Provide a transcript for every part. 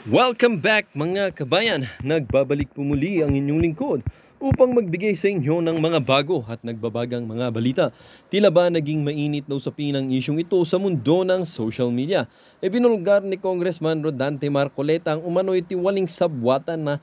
Welcome back mga kabayan! Nagbabalik po muli ang inyong lingkod upang magbigay sa inyo ng mga bago at nagbabagang mga balita. Tila ba naging mainit na usapin ang isyong ito sa mundo ng social media? Ibinulgar ni Congressman Rodante Marcoleta ang umano'y tiwaling sabwatan na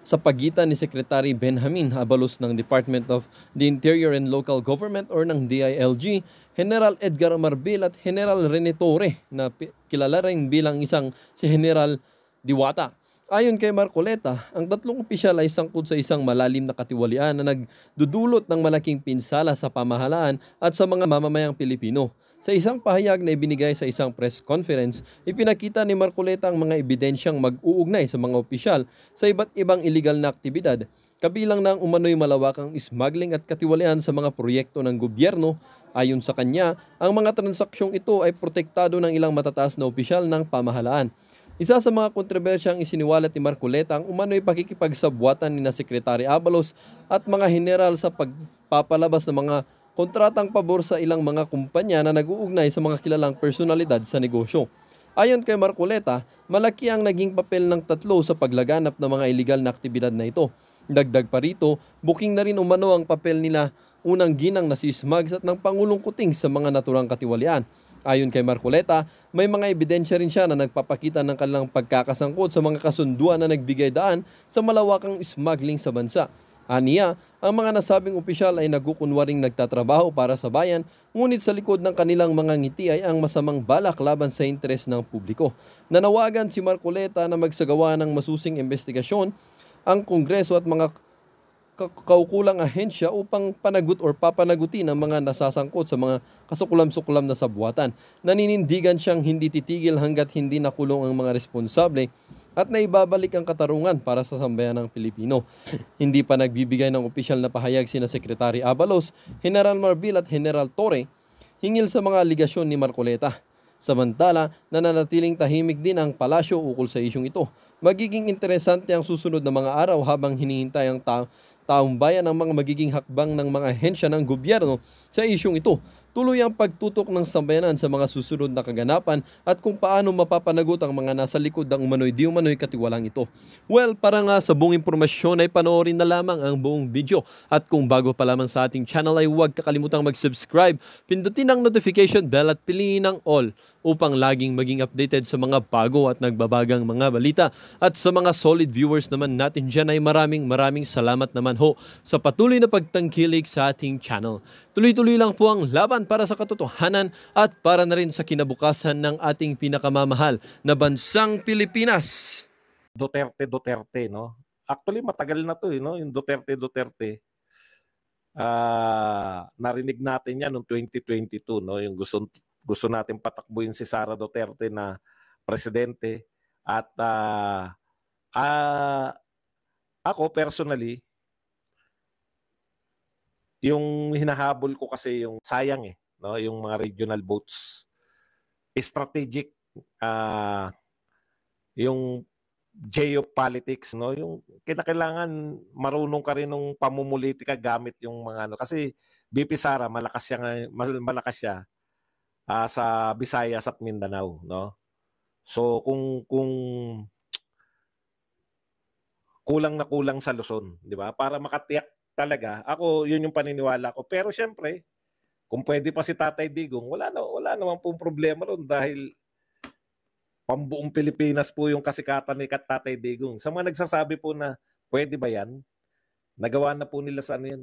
sa pagitan ni Secretary Benjamin Abalos ng Department of the Interior and Local Government or ng DILG, General Edgar Marbil at General Rene Torre na kilala rin bilang isang si General Diwata. Ayon kay Marcoleta, ang tatlong opisyal ay sangkot sa isang malalim na katiwalian na nagdudulot ng malaking pinsala sa pamahalaan at sa mga mamamayang Pilipino. Sa isang pahayag na ibinigay sa isang press conference, ipinakita ni Marcoleta ang mga ebidensyang mag-uugnay sa mga opisyal sa iba't ibang iligal na aktibidad, kabilang ng umano'y malawakang smuggling at katiwalian sa mga proyekto ng gobyerno. Ayon sa kanya, ang mga transaksyong ito ay protektado ng ilang matataas na opisyal ng pamahalaan. Isa sa mga kontrobersyang isiniwalat ni Marcoleta ang umano'y pakikipagsabwatan ni na Secretary Abalos at mga general sa pagpapalabas ng mga kontratang pabor sa ilang mga kumpanya na nag-uugnay sa mga kilalang personalidad sa negosyo. Ayon kay Marcoleta, malaki ang naging papel ng tatlo sa paglaganap ng mga iligal na aktibidad na ito. Dagdag pa rito, booking na rin umano ang papel nila unang ginang na si Smugs at ng Pangulong Kuting sa mga naturang katiwalian. Ayon kay Marcoleta, may mga ebidensya rin siya na nagpapakita ng kanilang pagkakasangkot sa mga kasunduan na nagbigay daan sa malawakang smuggling sa bansa. Aniya, ang mga nasabing opisyal ay nagkukunwaring nagtatrabaho para sa bayan, ngunit sa likod ng kanilang mga ngiti ay ang masamang balak laban sa interes ng publiko. Nanawagan si Marcoleta na magsagawa ng masusing investigasyon ang Kongreso at mga kaukulang ahensya upang panagot or papanagutin ang mga nasasangkot sa mga kasukulam-sukulam na sabwatan. Naninindigan siyang hindi titigil hanggat hindi nakulong ang mga responsable at naibabalik ang katarungan para sa sambayan ng Pilipino. Hindi pa nagbibigay ng opisyal na pahayag sina Secretary Abalos, General Marbil at General Torre hingil sa mga aligasyon ni Marcoleta. Samantala, nananatiling tahimik din ang palasyo ukol sa isyong ito. Magiging interesante ang susunod na mga araw habang hinihintay ang taong bayan ang mga magiging hakbang ng mga ahensya ng gobyerno sa isyong ito. Tuloy ang pagtutok ng sambayanan sa mga susunod na kaganapan at kung paano mapapanagot ang mga nasa likod ng umano'y di umano'y katiwalang ito. Well, para nga sa buong impormasyon ay panoorin na lamang ang buong video. At kung bago pa lamang sa ating channel ay huwag kakalimutang mag-subscribe, pindutin ang notification bell at piliin ang all upang laging maging updated sa mga bago at nagbabagang mga balita. At sa mga solid viewers naman natin dyan ay maraming salamat naman ho sa patuloy na pagtangkilik sa ating channel. Tuloy-tuloy lang po ang laban para sa katotohanan at para na rin sa kinabukasan ng ating pinakamamahal na bansang Pilipinas. Duterte, no? Actually, matagal na to, no? Yung Duterte. Narinig natin yan noong 2022, no? Yung gusto natin patakbuhin si Sara Duterte na presidente. At ako personally, yung hinahabol ko kasi yung sayang no? Yung mga regional votes. Strategic, yung geopolitics, no? Yung kinakailangan marunong ka rin ng pamumulitika gamit yung mga ano. Kasi BP Sara, malakas siya sa Visayas at Mindanao, no? So kung kulang na kulang sa Luzon, di ba? Para makatiyak talaga, ako yun yung paniniwala ko. Pero syempre, kung pwede pa si Tatay Digong, wala naman pong problema ron dahil pambuong Pilipinas po yung kasikatan ni Tatay Digong. Sa mga nagsasabi po na pwede ba yan? Nagawa na po nila sa ano yan?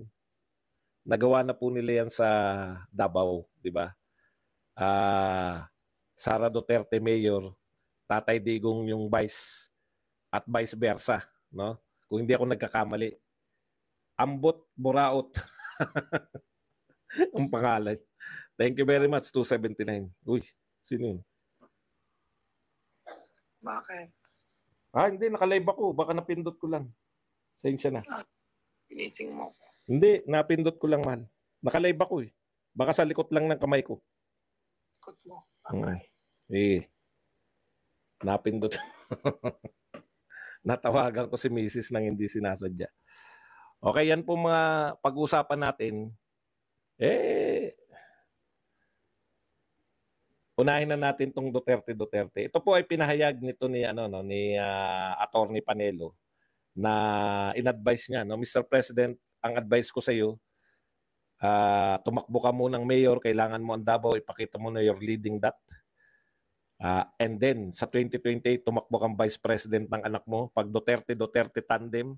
Nagawa na po nila yan sa Davao, di ba? Sara Duterte Mayor, Tatay Digong yung vice at vice versa, no? Kung hindi ako nagkakamali. Ambot Buraot ang pangalan. Thank you very much, 279. Uy, sino yun? Bakit? Hindi, nakalive ako. Baka napindot ko lang. Sensya na. Pinising mo. Hindi, napindot ko lang, man. Nakalive ako eh. Baka sa likod lang ng kamay ko. Likod mo. Okay. Napindot. Natawagan ko si Mrs. nang hindi sinasadya. Okay, yan po mga pag-usapan natin. unahin na natin tong Duterte. Ito po ay pinahayag nito ni Attorney Panelo na in-advise niya, no, Mr. President, ang advice ko sa iyo, tumakbo ka munang mayor, kailangan mo ang Davao, ipakita mo na you're leading that. And then sa 2028 tumakbo kang vice president ng anak mo. Pag Duterte tandem,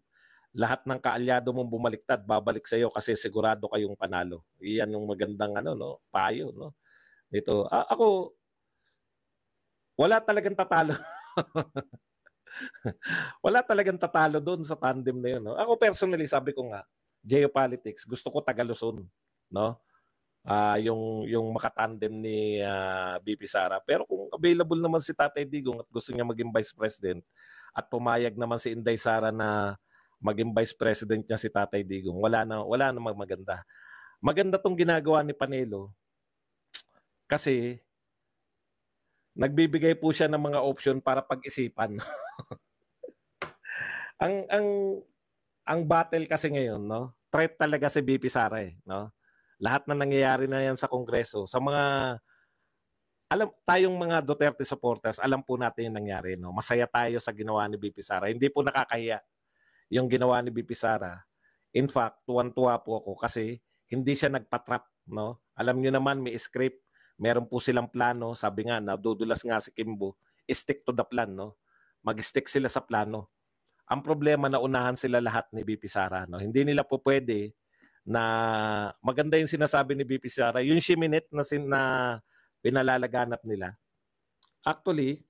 lahat ng kaalyado mong bumaliktad, babalik sa iyo kasi sigurado kayong panalo. Iyan yung magandang payo, no. Dito, ako wala talagang tatalo. Wala talagang tatalo doon sa tandem na 'yon, no. Ako personally, sabi ko nga, geopolitics, gusto ko taga Luzon, no. Yung makatandem ni BP Sara. Pero kung available naman si Tatay Digong at gusto niya maging vice president at pumayag naman si Inday Sara na maging vice president niya si Tatay Digong, wala namang maganda. Maganda tong ginagawa ni Panelo kasi nagbibigay po siya ng mga option para pag-isipan. ang battle kasi ngayon, no? Threat talaga si BP Sara, no? Lahat na nangyayari na yan sa Kongreso, sa mga tayong mga Duterte supporters, alam po natin yung nangyari, no? Masaya tayo sa ginawa ni BP Sara. Hindi po nakakahiya yung ginawa ni BP Sara. In fact, tuwan-tuwa po ako kasi hindi siya nagpatrap, no? Alam niyo naman, may script, meron po silang plano. Sabi nga, nadudulas nga si Kimbo, stick to the plan, no? Mag-stick sila sa plano. Ang problema, na unahan sila lahat ni BP Sara, no? Hindi nila po pwede na maganda yung sinasabi ni BP Sara, yung shiminit na pinalalaganap nila. Actually,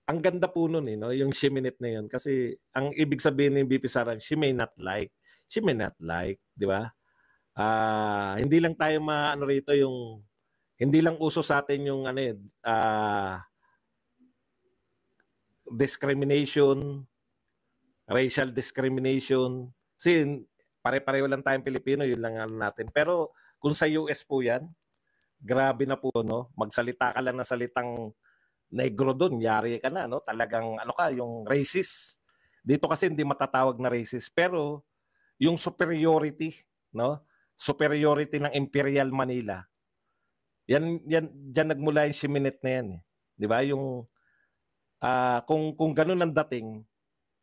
ang ganda po nun, no? Yung shiminit na yun. Kasi ang ibig sabihin ni BP Sara, she may not like, di ba? Hindi lang tayo rito yung, hindi lang uso sa atin yung discrimination, racial discrimination. Kasi pare-pareho lang tayong Pilipino, yun lang natin. Pero kung sa US po yan, grabe na po, no? Magsalita ka lang ng salitang negro doon, yari ka na, no? Talagang yung racist. Dito kasi hindi matatawag na racist, pero yung superiority, no? Superiority ng Imperial Manila. Yan diyan nagmula yung siminit na yan, 'di ba? Yung kung ganun ang dating,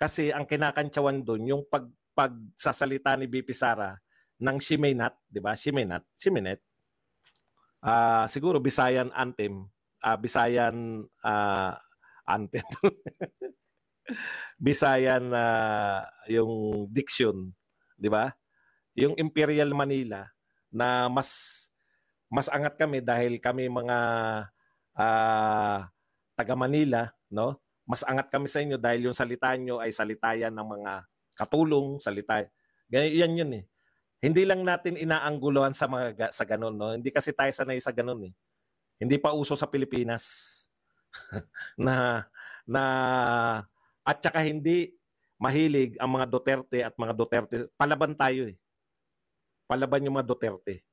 kasi ang kinakantsawan doon yung pagsasalita ni BP Sara ng Shiminat, 'di ba? Shiminet. Siguro Bisayan anthem, Bisayan anthem. Bisayan yung diction, 'di ba? Yung Imperial Manila na mas angat kami dahil kami mga taga Manila, no? Mas angat kami sa inyo dahil yung salita nyo ay salita yan ng mga katulong, salita. Ganyan yun eh. Hindi lang natin inaangguluhan sa ganun, no? Hindi kasi tayo sanay sa ganun eh. Hindi pa uso sa Pilipinas na at saka hindi mahilig ang mga Duterte at mga Duterte. Palaban tayo eh. Palaban yung mga Duterte.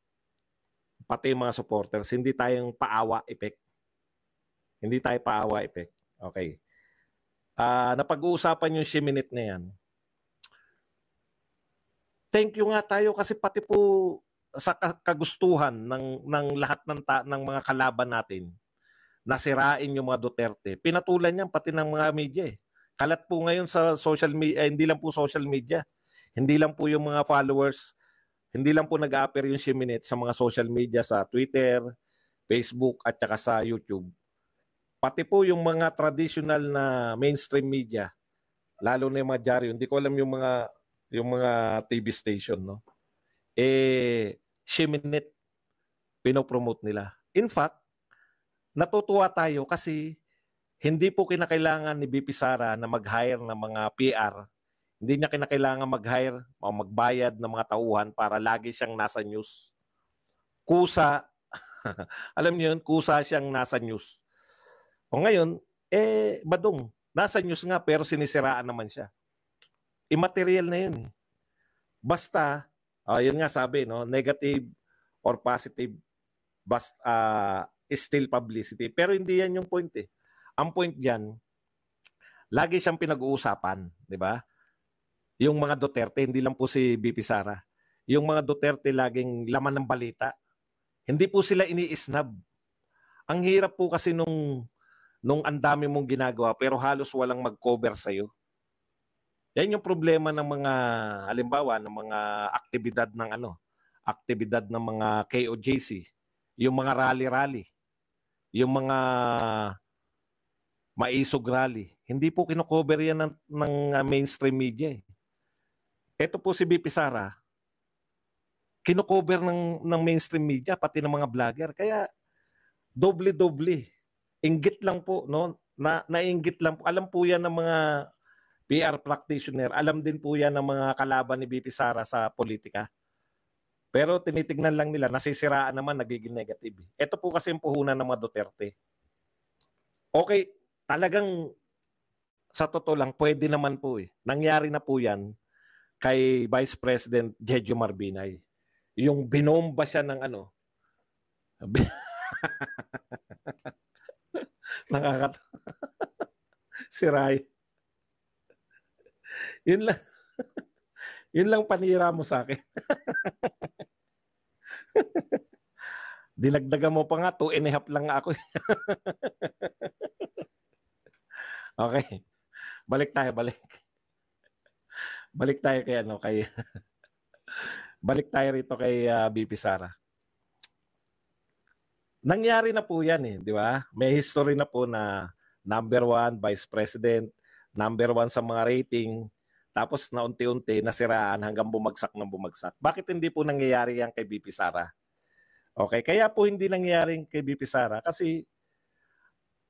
Pati yung mga supporters. Hindi tayong paawa effect. Hindi tayo paawa effect. Okay. Napag-uusapan yung shiminit na yan. Thank you nga tayo kasi pati po sa kagustuhan ng lahat ng mga kalaban natin na sirain yung mga Duterte. Pinatulan yan pati ng mga media eh. Kalat po ngayon sa social media, hindi lang po social media. Hindi lang po yung mga followers, hindi lang po nag-a-appear yung shiminit sa mga social media, sa Twitter, Facebook at saka sa YouTube. Pati po yung mga traditional na mainstream media, lalo na yung mga dyaryo, hindi ko alam yung mga TV station, no? Shiminit pinopromote nila. In fact, natutuwa tayo kasi hindi po kinakailangan ni BP Sara na mag-hire ng mga PR. Hindi niya kinakailangan mag-hire o magbayad ng mga tauhan para lagi siyang nasa news. Kusa, alam niyo yun, kusa siyang nasa news. O ngayon, badong, nasa news nga pero sinisiraan naman siya. Immaterial na yun eh. Basta, yun nga sabi, no, negative or positive is still publicity. Pero hindi yan yung point eh. Ang point diyan, lagi siyang pinag-uusapan, di ba? Yung mga Duterte, hindi lang po si BP Sara. Yung mga Duterte laging laman ng balita. Hindi po sila ini-snub. Ang hirap po kasi nung ang dami mong ginagawa pero halos walang mag-cover sa'yo. Yan yung problema ng mga, halimbawa, ng mga aktibidad ng mga KOJC, yung mga rally-rally, yung mga maisog rally. Hindi po kino-cover yan ng mainstream media. Ito po si BP Sara, kino-cover ng mainstream media, pati ng mga vlogger. Kaya doble-doble. Inggit lang po, no? Nainggit lang po. Alam po yan ng mga PR practitioner. Alam din po yan ng mga kalaban ni BP Sara sa politika. Pero tinitignan lang nila, nasisiraan naman, nagiging negative. Ito po kasi yung puhunan ng mga Duterte. Okay, talagang sa totoo lang, pwede naman po eh. Nangyari na po yan kay Vice President Jejo Marbinay. Yung binomba siya ng nakakatawa. Si Ray. Yun lang. Yun lang panira mo sa akin. Dinagdagan mo pa nga, 2.5 lang nga ako. Okay. Balik tayo. Balik tayo balik tayo rito kay BP Sara. Nangyari na po yan eh, di ba? May history na po na number 1, Vice President, number 1 sa mga rating, tapos na unti-unti nasiraan hanggang bumagsak ng bumagsak. Bakit hindi po nangyayari yan kay BP Sara? Okay, kaya po hindi nangyayari kay BP Sara kasi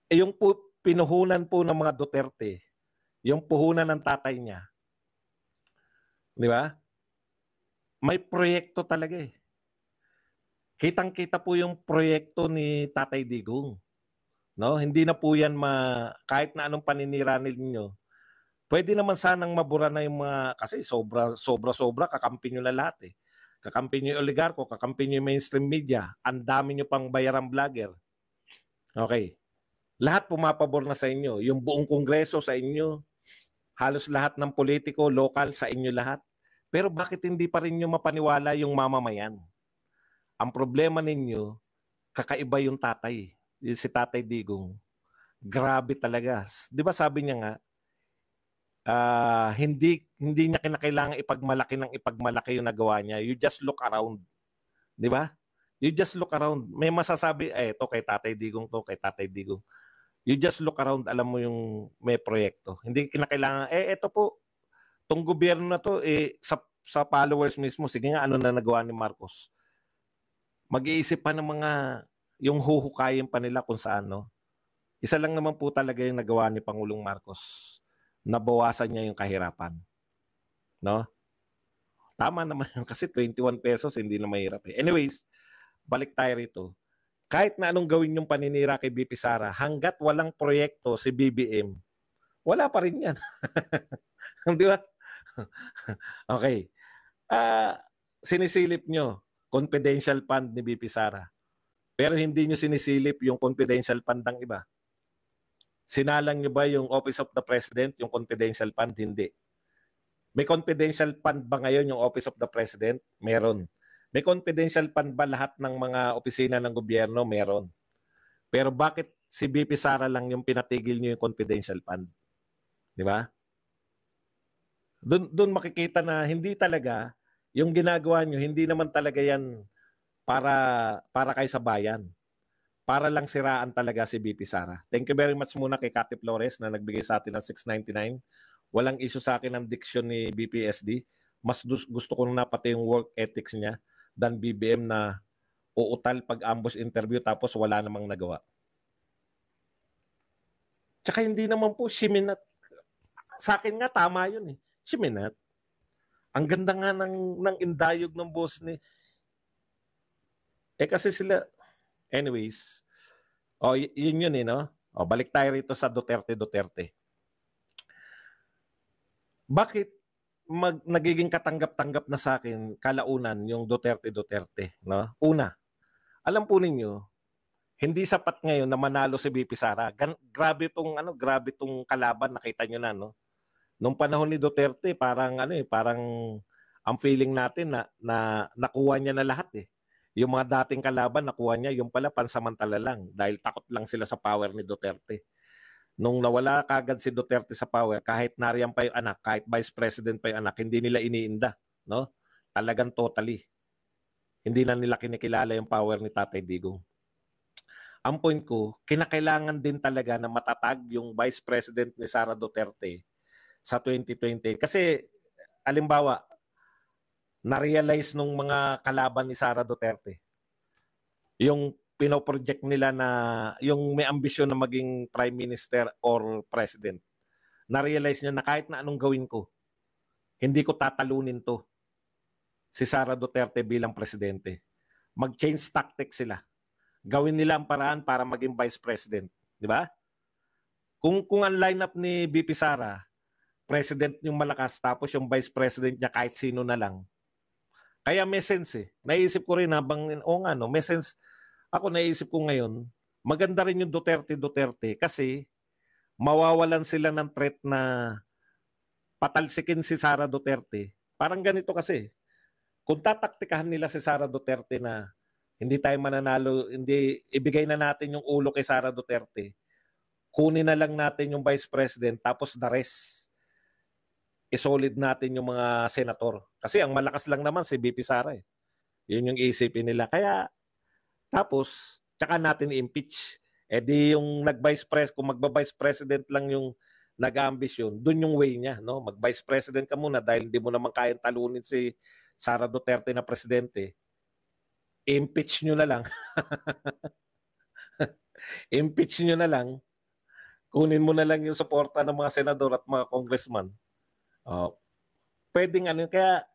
yung pinuhunan po ng mga Duterte, yung puhunan ng tatay niya, di ba? May proyekto talaga eh. Kitang-kita po yung proyekto ni Tatay Digong. No? Hindi na po yan kahit na anong paninira ninyo. Pwede naman sanang mabura na yung mga, kasi sobra, kakampi nyo na lahat eh. Kakampi nyo yung oligarko, kakampi nyo yung mainstream media, ang dami nyo pang bayarang vlogger. Okay. Lahat pumapabor na sa inyo. Yung buong kongreso sa inyo, halos lahat ng politiko, lokal sa inyo lahat. Pero bakit hindi pa rin nyo mapaniwala yung mamamayan? Ang problema ninyo, kakaiba yung tatay. Si Tatay Digong. Grabe talaga. Di ba sabi niya nga, hindi niya kinakailangan ipagmalaki yung nagawa niya. You just look around. Di ba? You just look around. May masasabi, ito kay Tatay Digong to, kay Tatay Digong. You just look around, alam mo yung may proyekto. Hindi kinakailangan, ito po, tong gobyerno na to, sa followers mismo, sige nga, ano na nagawa ni Marcos? Mag-iisip pa ng mga, yung huhukayin pa nila kung saan, no? Isa lang naman po talaga yung nagawa ni Pangulong Marcos. Nabawasan niya yung kahirapan. No? Tama naman yun kasi 21 pesos, hindi na mahirap eh. Anyways, balik tayo rito. Kahit na anong gawin yung paninira kay BP Sara, hanggat walang proyekto si BBM, wala pa rin yan. Di ba? Okay. Sinisilip nyo, confidential fund ni BP Sara. Pero hindi nyo sinisilip yung confidential fund ng iba. Sinalang nyo ba yung Office of the President, yung confidential fund? Hindi. May confidential fund ba ngayon yung Office of the President? Meron. May confidential fund ba lahat ng mga opisina ng gobyerno? Meron. Pero bakit si BP Sara lang yung pinatigil nyo yung confidential fund? Di ba? Doon makikita na hindi talaga yung ginagawa nyo, hindi naman talaga yan para kay sa bayan. Para lang siraan talaga si BP Sara. Thank you very much muna kay Cathy Flores na nagbigay sa atin ng 699. Walang issue sa akin ang diction ni BPSD. Mas gusto ko na pati yung work ethics niya than BBM na uutal pag ambush interview tapos wala namang nagawa. Tsaka hindi naman po siminat. Sa akin nga tama yun eh. Siminat. Ang ganda nga ng indayog ng boss ni. Kasi sila, anyways, yun eh, no? Balik tayo rito sa Duterte. Bakit nagiging katanggap-tanggap na sa akin kalaunan yung Duterte, no? Una, alam po ninyo, hindi sapat ngayon na manalo si BP Sara. Grabe tong kalaban, nakita nyo na, no? Nung panahon ni Duterte, parang ang feeling natin na nakuha niya na lahat eh. Yung mga dating kalaban, nakuha niya, yung pala pansamantala lang dahil takot lang sila sa power ni Duterte. Nung nawala kagad si Duterte sa power, kahit nariyan pa yung anak, kahit vice president pa yung anak, hindi nila iniinda. No? Talagang totally. Hindi na nila kinikilala yung power ni Tatay Digong. Ang point ko, kinakailangan din talaga na matatag yung vice president ni Sara Duterte sa 2020. Kasi, alimbawa, na-realize nung mga kalaban ni Sara Duterte, yung pinoproject nila na yung may ambisyon na maging prime minister or president, na-realize niya na kahit na anong gawin ko, hindi ko tatalunin to si Sara Duterte bilang presidente. Mag-change tactics sila. Gawin nila ang paraan para maging vice president. Di ba? Kung ang lineup ni BP Sara, president yung malakas, tapos yung vice president niya kahit sino na lang. Kaya may sense eh. Naisip ko rin habang, nga no, may sense. Ako naisip ko ngayon, maganda rin yung Duterte kasi mawawalan sila ng threat na patalsikin si Sara Duterte. Parang ganito kasi. Kung tataktikahan nila si Sara Duterte na hindi tayo mananalo, hindi ibigay na natin yung ulo kay Sara Duterte, kunin na lang natin yung vice president, tapos the rest, isolid natin yung mga senator. Kasi ang malakas lang naman si BP Sara eh. Yun yung isipin nila. Kaya, tapos, tsaka natin i-impeach. Eh di yung nag-vice president, kung magba-vice president lang yung nag-ambisyon, dun yung way niya. No? Mag-vice president ka muna dahil hindi mo naman kayang talunin si Sara Duterte na presidente. Impeach nyo na lang. Impeach nyo na lang. Kunin mo na lang yung suporta ng mga senador at mga congressman. Pwedeng ano. Kaya,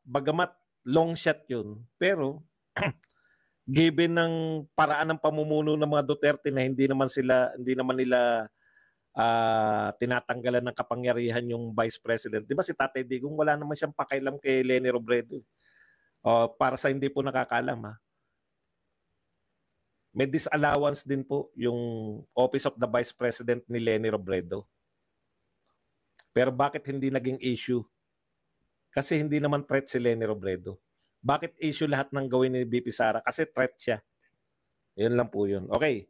bagamat long shot yun, pero given ng paraan ng pamumuno ng mga Duterte na hindi naman nila tinatanggalan ng kapangyarihan yung vice president. Di ba si Tatay Digong wala naman siyang pakialam kay Leni Robredo. Para sa hindi po nakakaalam ha. May disallowance din po yung Office of the Vice President ni Leni Robredo. Pero bakit hindi naging issue? Kasi hindi naman threat si Leni Robredo. Bakit issue lahat ng gawin ni BP Sara? Kasi threat siya. Yun lang po yun. Okay.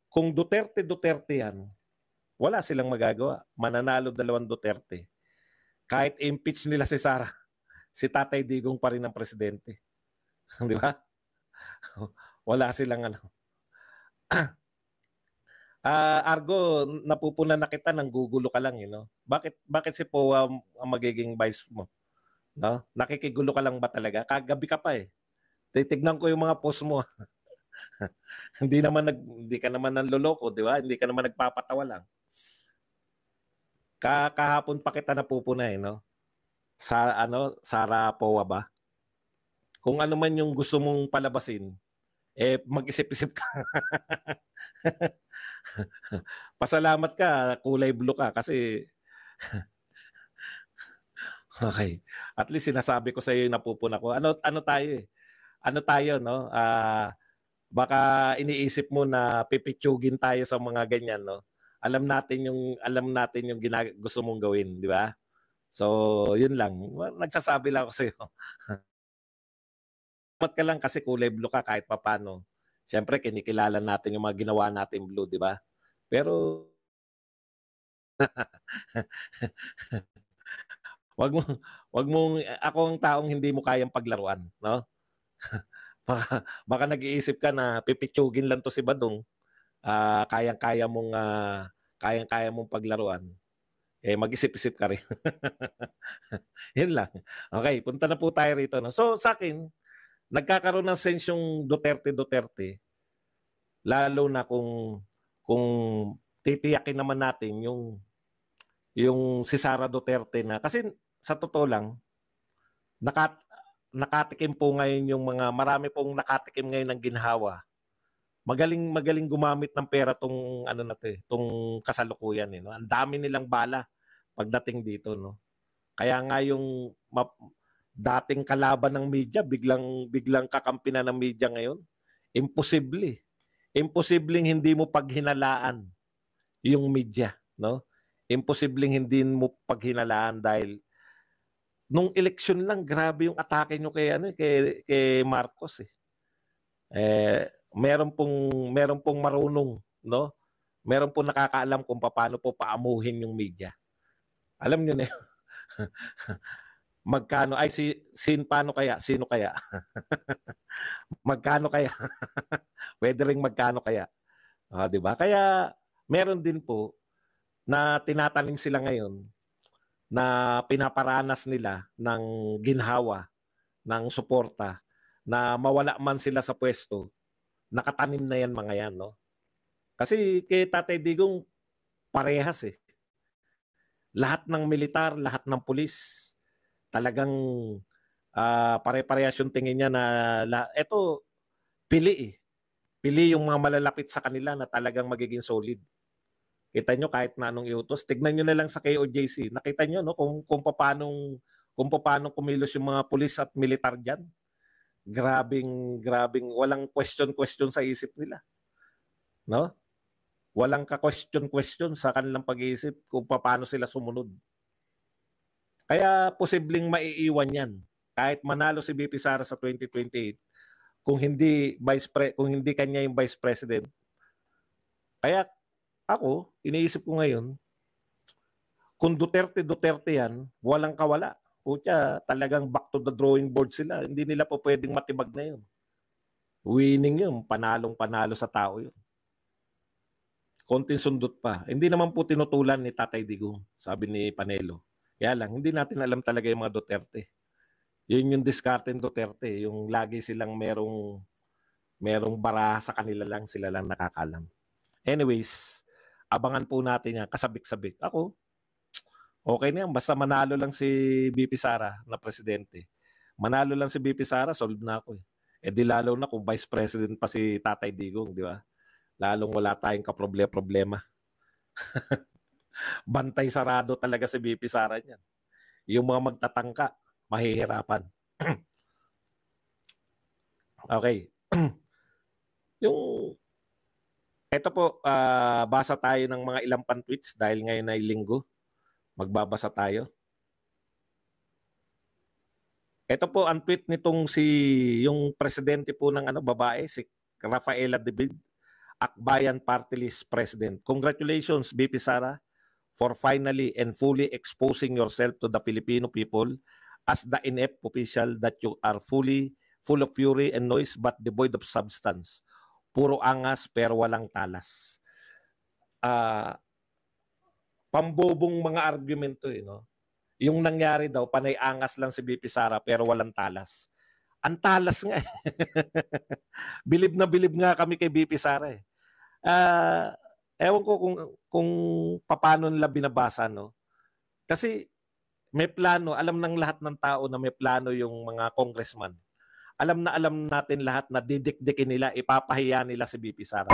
Kung Duterte yan, wala silang magagawa. Mananalo dalawang Duterte. Kahit impeach nila si Sara, si Tatay Digong pa rin ang presidente. Di ba? Wala silang ano. Argo, napupuna na kita nang gugulo ka lang. You know? Bakit si Poa ang magiging vice mo? No? Nakikigulo ka lang ba talaga? Kagabi ka pa eh. Titignan ko yung mga post mo. hindi ka naman nanloloko, di ba? Hindi ka naman nagpapatawa lang. Kahapon pa kita napupuna eh, no? Sara Poa ba? Kung ano man yung gusto mong palabasin, mag-isip-isip ka. Pasalamat ka, kulay blue ka kasi okay. At least sinasabi ko sa iyo yung napupuna ko. Ano tayo eh? Ano tayo, no? Baka iniisip mo na pipitsugin tayo sa mga ganyan, no? Alam natin yung gusto mong gawin, di ba? So, yun lang. Nagsasabi lang ako sa iyo. Mat ka lang kasi kulay blue ka kahit papano. Siyempre, kinikilala natin yung mga ginawa natin blue, di ba? Pero, wag mo, ako ang taong hindi mo kayang paglaruan, no? baka nag-iisip ka na pipitsugin lang to si Badong. Kayang-kaya mong paglaruan. Mag-isip-isip ka rin. Yun lang. Okay, punta na po tayo rito, no? So, sa akin, nagkakaroon ng sense yung Duterte, lalo na kung titiyakin naman natin yung si Sara Duterte na, kasi sa totoo lang, nakatikim po ngayon marami pong nakatikim ngayon ng ginhawa. Magaling gumamit ng pera tong kasalukuyan eh, no? Ang dami nilang bala pagdating dito, no? Kaya nga yung dating kalaban ng media biglang kakampi na ng media ngayon. Imposibleng hindi mo paghinalaan yung media, no? Imposibleng hindi mo paghinalaan dahil nung eleksyon lang, grabe yung atake nyo kay, kay Marcos eh. Meron pong marunong, no? Meron pong nakakaalam kung paano po paamuhin yung media. Alam nyo na yun. Magkano, paano kaya? Sino kaya? Magkano kaya? Pwede ring magkano kaya? Di ba? Kaya meron din po na tinatanim sila ngayon na pinaparanas nila ng ginhawa, ng suporta, na mawala man sila sa pwesto, nakatanim na yan mga yan, no? Kasi kay Tatay Digong, parehas eh. Lahat ng militar, lahat ng pulis, talagang pare-parehas yung tingin niya na eto, pili eh. Pili yung mga malalapit sa kanila na talagang magiging solid. Kita nyo kahit na anong iutos. Tignan nyo na lang sa KOJC. Nakita nyo no, kung paano kumilos yung mga pulis at militar dyan. Grabing walang question sa isip nila. No? Walang ka-question sa kanilang pag-iisip kung paano sila sumunod. Kaya posibleng maiiwan yan. Kahit manalo si BP Sara sa 2028, kung hindi kanya yung Vice President. Kaya ako, iniisip ko ngayon, kung Duterte yan, walang kawala. Pucha, talagang back to the drawing board sila. Hindi nila po pwedeng matibag na yun. Winning yun, panalong-panalo sa tao yun. Konting sundot pa. Hindi naman po tinutulan ni Tatay Digong, sabi ni Panelo. Kaya lang, hindi natin alam talaga yung mga Duterte. Yun yung diskarte ng Duterte. Yung lagi silang merong bara sa kanila lang, sila lang nakakalam. Anyways, abangan po natin yan, kasabik-sabik. Ako, okay na yan. Basta manalo lang si BP Sara na presidente. Manalo lang si BP Sara, solve na ako eh. Di lalo na kung vice president pa si Tatay Digong, di ba? Lalong wala tayong kaproblema. Bantay sarado talaga si BP Sara niyan. Yung mga magtatangka, mahihirapan. Okay. Ito po, basa tayo ng mga ilang pan-tweets dahil ngayon ay linggo. Magbabasa tayo. Ito po ang tweet nitong yung presidente po ng babae, si Rafaela David, Akbayan Party List President. Congratulations, BP Sara, for finally and fully exposing yourself to the Filipino people as the inept official that you are, full of fury and noise but devoid of substance. Puro angas pero walang talas. Pambobong mga argumento no? Yung nangyari daw, panay angas lang si BP Sara pero walang talas. Ang talas nga eh. Bilib na bilib nga kami kay BP Sara eh. Ewan ko kung paano nila binabasa, no? Kasi may plano, alam ng lahat ng tao na may plano yung mga congressman. Alam natin lahat na didikdikin nila, ipapahiya nila si BP Sara.